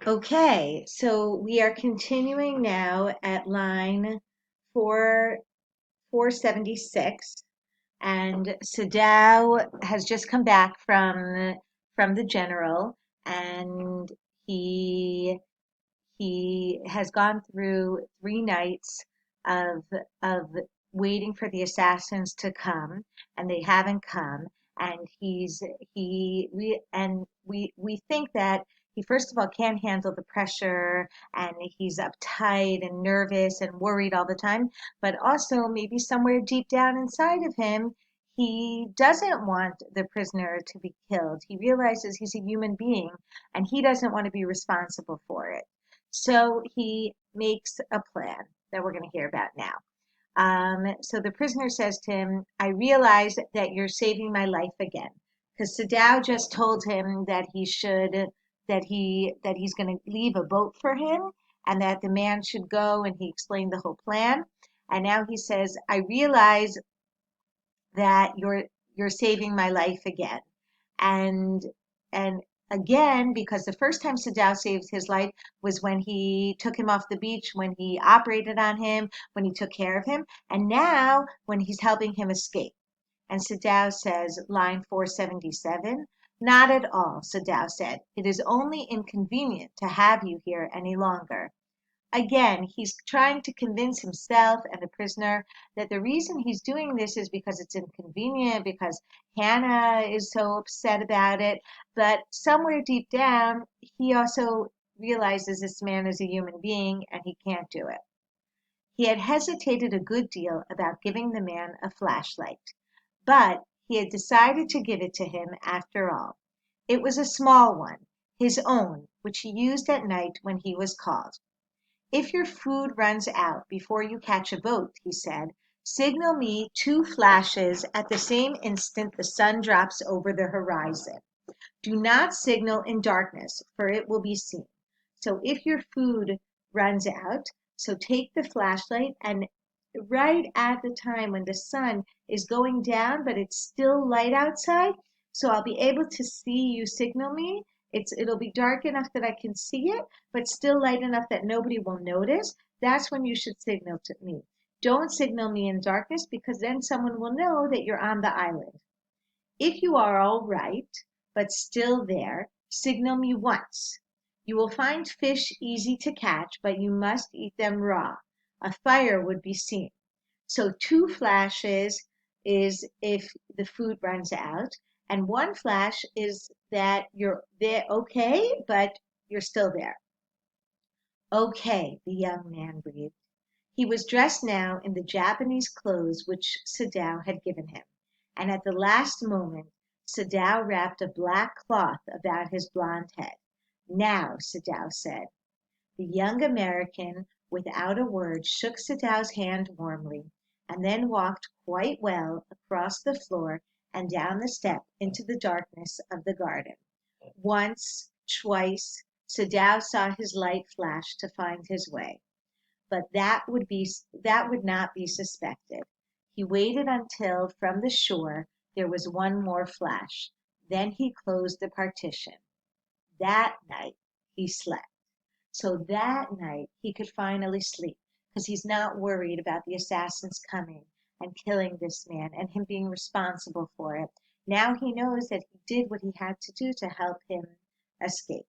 Okay, so we are continuing now at line 4 476, and Sadao has just come back from the general, and he he has gone through 3 nights of of waiting for the assassins to come, and they haven't come. And we think that he first of all can't handle the pressure, and he's uptight and nervous and worried all the time. But also maybe somewhere deep down inside of him, he doesn't want the prisoner to be killed. He realizes he's a human being, and he doesn't want to be responsible for it. So he makes a plan that we're going to hear about now. So the prisoner says to him, I realize that you're saving my life again. Because Sadao just told him that he's going to leave a boat for him, and that the man should go, and he explained the whole plan. And now he says, I realize that you're saving my life again. And and again, because the first time Sadao saved his life was when he took him off the beach, when he operated on him, when he took care of him, and now when he's helping him escape. And Sadao says, line 477, not at all, Sadao said. It is only inconvenient to have you here any longer. Again, he's trying to convince himself and the prisoner that the reason he's doing this is because it's inconvenient, because Hannah is so upset about it. But somewhere deep down, he also realizes this man is a human being and he can't do it. He had hesitated a good deal about giving the man a flashlight, but he had decided to give it to him after all. It was a small one, his own, which he used at night when he was called. If your food runs out before you catch a boat, he said, signal me 2 flashes at the same instant the sun drops over the horizon. Do not signal in darkness, for it will be seen. So if your food runs out, so take the flashlight, and right at the time when the sun is going down, but it's still light outside, so I'll be able to see you signal me. It'll be dark enough that I can see it, but still light enough that nobody will notice. That's when you should signal to me. Don't signal me in darkness, because then someone will know that you're on the island. If you are all right, but still there, signal me once. You will find fish easy to catch, but you must eat them raw. A fire would be seen. So 2 flashes is if the food runs out, and 1 flash is that you're there, okay, but you're still there. Okay, the young man breathed. He was dressed now in the Japanese clothes which Sadao had given him, and at the last moment Sadao wrapped a black cloth about his blond head. Now, Sadao said. The young American, without a word, shook Sadao's hand warmly, and then walked quite well across the floor and down the step into the darkness of the garden. Once, twice, Sadao saw his light flash to find his way. But that would not be suspected. He waited until from the shore there was one more flash. Then he closed the partition. That night he slept. So that night he could finally sleep, because he's not worried about the assassins coming and killing this man and him being responsible for it. Now he knows that he did what he had to do to help him escape.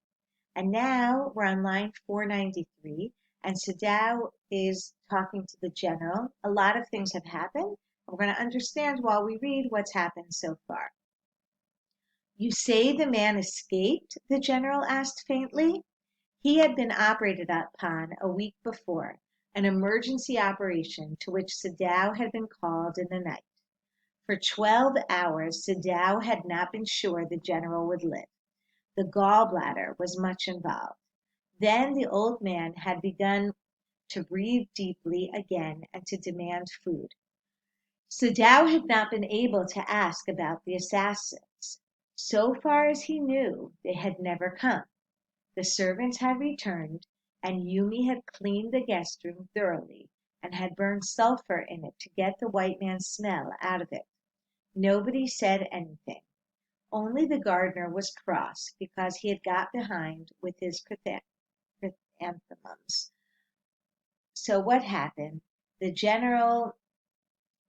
And now we're on line 493, and Sadao is talking to the general. A lot of things have happened. We're going to understand while we read what's happened so far. You say the man escaped? The general asked faintly. He had been operated upon a week before, an emergency operation to which Sadao had been called in the night. For 12 hours, Sadao had not been sure the general would live. The gallbladder was much involved. Then the old man had begun to breathe deeply again and to demand food. Sadao had not been able to ask about the assassins. So far as he knew, they had never come. The servants had returned, and Yumi had cleaned the guest room thoroughly and had burned sulphur in it to get the white man's smell out of it. Nobody said anything. Only the gardener was cross because he had got behind with his chrysanthemums. So what happened? The general,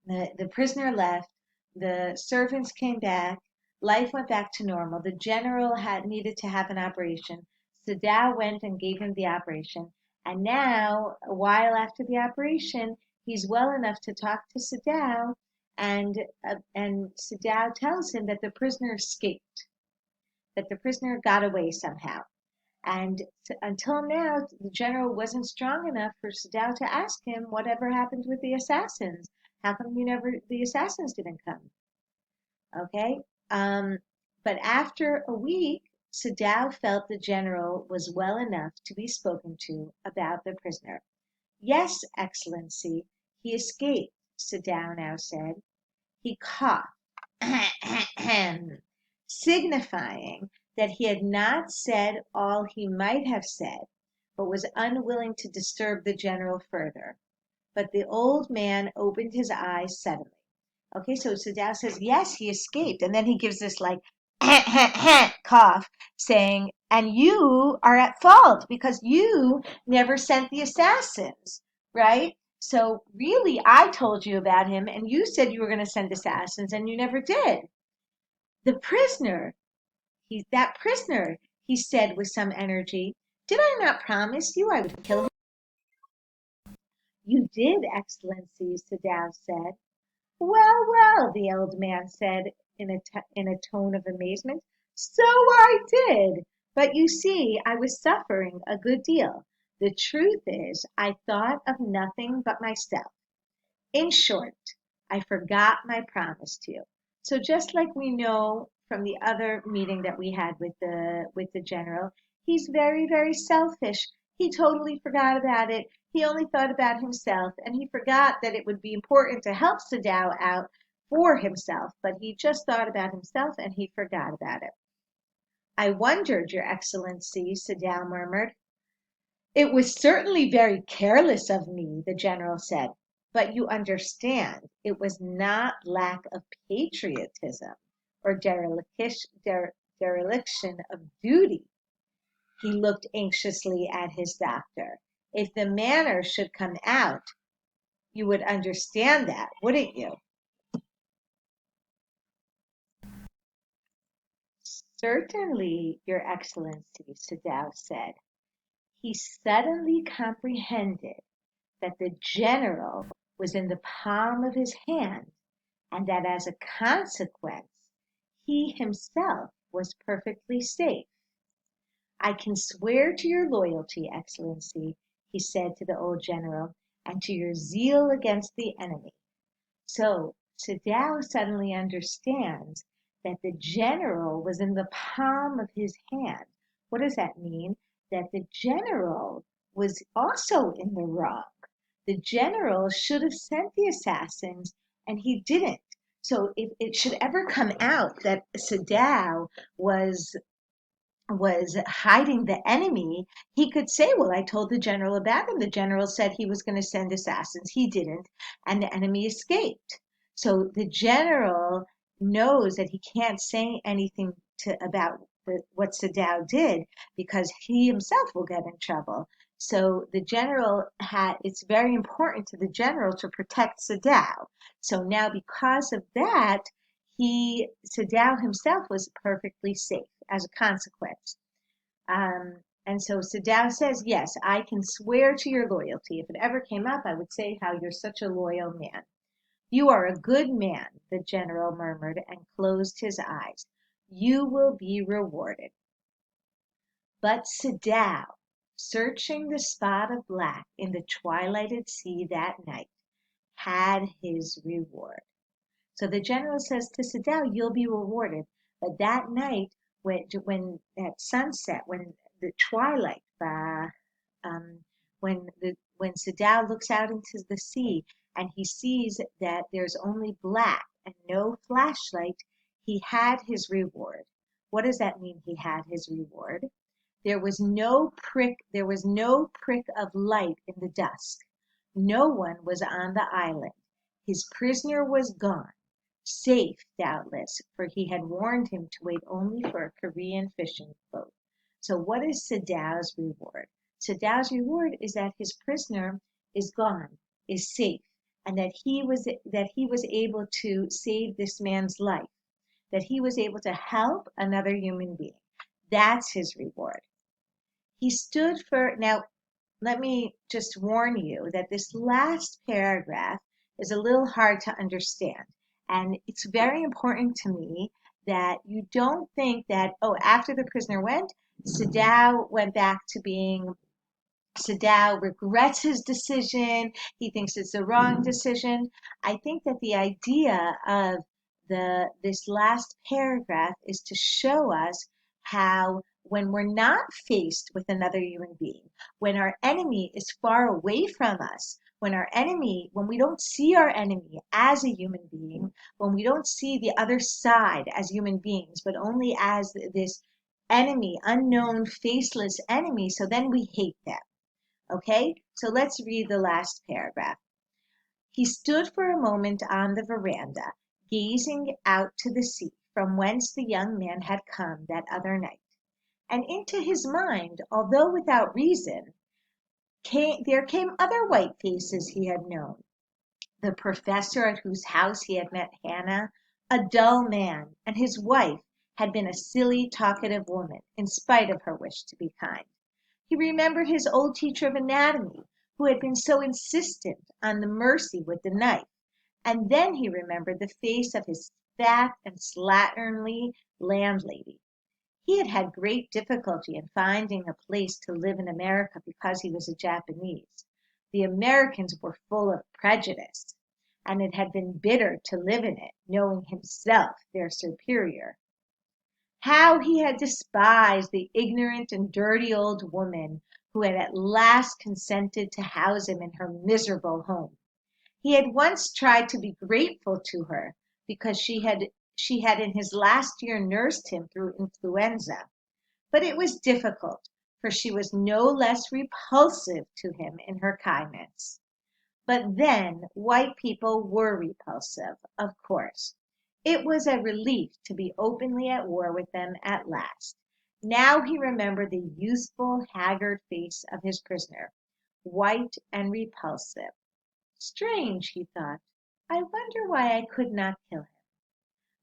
the prisoner left, the servants came back, life went back to normal. The general had needed to have an operation. Sadao went and gave him the operation. And now, a while after the operation, he's well enough to talk to Sadao, and Sadao tells him that the prisoner escaped, that the prisoner got away somehow. And until now, the general wasn't strong enough for Sadao to ask him whatever happened with the assassins. How come the assassins didn't come? Okay. Um, but after a week, Sadao felt the general was well enough to be spoken to about the prisoner. Yes, Excellency, he escaped, Sadao now said. He coughed, signifying that he had not said all he might have said, but was unwilling to disturb the general further. But the old man opened his eyes suddenly. Okay, so Sadao says, yes, he escaped. And then he gives this like cough, saying, and you are at fault because you never sent the assassins, right? So really, I told you about him, and you said you were going to send assassins, and you never did. The prisoner, that prisoner, he said with some energy. Did I not promise you I would kill him? You did, Excellency, Sadao said. Well, well, the old man said in a tone of amazement. So I did. But you see, I was suffering a good deal. The truth is, I thought of nothing but myself. In short, I forgot my promise to you. So just like we know from the other meeting that we had with the general, he's very, very selfish. He totally forgot about it. He only thought about himself, and he forgot that it would be important to help Sadao out for himself, but he just thought about himself and he forgot about it. I wondered, Your Excellency, Sadao murmured. It was certainly very careless of me, the general said. But you understand, it was not lack of patriotism or dereliction of duty. He looked anxiously at his doctor. If the manner should come out, you would understand that, wouldn't you? Certainly, Your Excellency, Sadao said. He suddenly comprehended that the general was in the palm of his hand, and that as a consequence he himself was perfectly safe. I can swear to your loyalty, Excellency, he said to the old general, and to your zeal against the enemy. So Sadao suddenly understands that the general was in the palm of his hand. What does that mean? That the general was also in the wrong. The general should have sent the assassins, and he didn't. So if it should ever come out that Sadao was hiding the enemy, he could say, well, I told the general about him. The general said he was going to send assassins. He didn't, and the enemy escaped. So the general knows that he can't say anything about what Sadao did because he himself will get in trouble. So the general it's very important to the general to protect Sadao. So now because of that, Sadao himself was perfectly safe as a consequence. And so Sadao says, yes, I can swear to your loyalty. If it ever came up, I would say how you're such a loyal man. You are a good man, the general murmured and closed his eyes. You will be rewarded. But Sadao, searching the spot of black in the twilighted sea that night, had his reward. So the general says to Sadao, you'll be rewarded. But that night, when at sunset, when the twilight, when Sadao looks out into the sea and he sees that there's only black and no flashlight, he had his reward. What does that mean? He had his reward. There was no prick of light in the dusk. No one was on the island. His prisoner was gone. Safe, doubtless, for he had warned him to wait only for a Korean fishing boat. So what is Sadao's reward? Sadow's reward is that his prisoner is gone, is safe, and that he was able to save this man's life, that he was able to help another human being. That's his reward. He stood for, now, let me just warn you that this last paragraph is a little hard to understand. And it's very important to me that you don't think that, oh, after the prisoner went, Sadow went back to being, Sadow regrets his decision. He thinks it's the wrong decision. I think that the idea of this last paragraph is to show us how when we're not faced with another human being, when our enemy is far away from us, when we don't see our enemy as a human being, when we don't see the other side as human beings, but only as this enemy, unknown, faceless enemy, so then we hate them. Okay, so let's read the last paragraph. He stood for a moment on the veranda, gazing out to the sea from whence the young man had come that other night. And into his mind, although without reason, there came other white faces he had known. The professor at whose house he had met Hannah, a dull man, and his wife had been a silly, talkative woman, in spite of her wish to be kind. He remembered his old teacher of anatomy, who had been so insistent on the mercy with the knife, and then he remembered the face of his fat and slatternly landlady. He had had great difficulty in finding a place to live in America because he was a Japanese. The Americans were full of prejudice, and it had been bitter to live in it, knowing himself their superior. How he had despised the ignorant and dirty old woman who had at last consented to house him in her miserable home. He had once tried to be grateful to her because she had in his last year nursed him through influenza, but it was difficult, for she was no less repulsive to him in her kindness. But then white people were repulsive, of course. It was a relief to be openly at war with them at last. Now he remembered the youthful, haggard face of his prisoner, white and repulsive. Strange, he thought. I wonder why I could not kill him.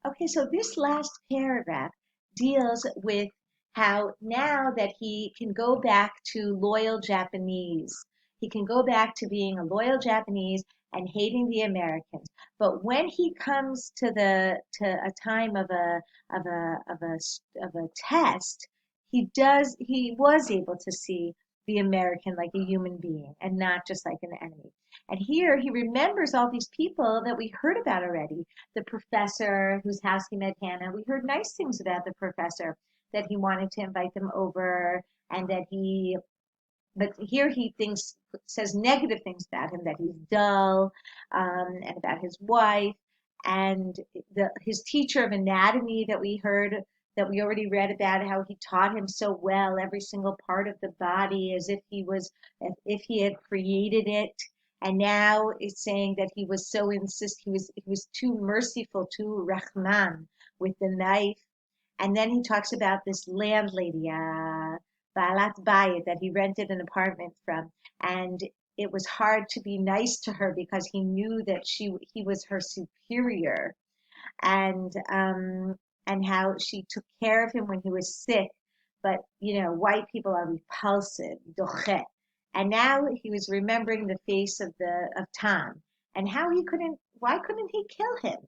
Okay, so this last paragraph deals with how now that he can go back to loyal Japanese, he can go back to being a loyal Japanese and hating the Americans. But when he comes to a time of a test, he was able to see the American like a human being and not just like an enemy. And here he remembers all these people that we heard about already. The professor whose house he met Hannah. We heard nice things about the professor, that he wanted to invite them over, and but here he says negative things about him, that he's dull, and about his wife, and his teacher of anatomy that we already read about, how he taught him so well every single part of the body as if he had created it. And now it's saying that he was too merciful, too Rahman with the knife. And then he talks about this landlady, Balat Bayit, that he rented an apartment from. And it was hard to be nice to her because he knew that he was her superior, and how she took care of him when he was sick. But white people are repulsive, dochet. And now he was remembering the face of Tom, and how he couldn't. Why couldn't he kill him?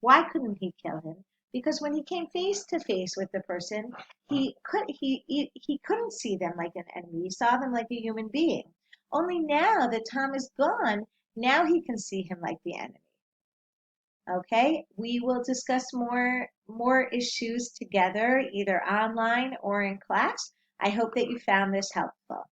Why couldn't he kill him? Because when he came face to face with the person, he couldn't see them like an enemy. He saw them like a human being. Only now that Tom is gone, now he can see him like the enemy. Okay, we will discuss more issues together, either online or in class. I hope that you found this helpful.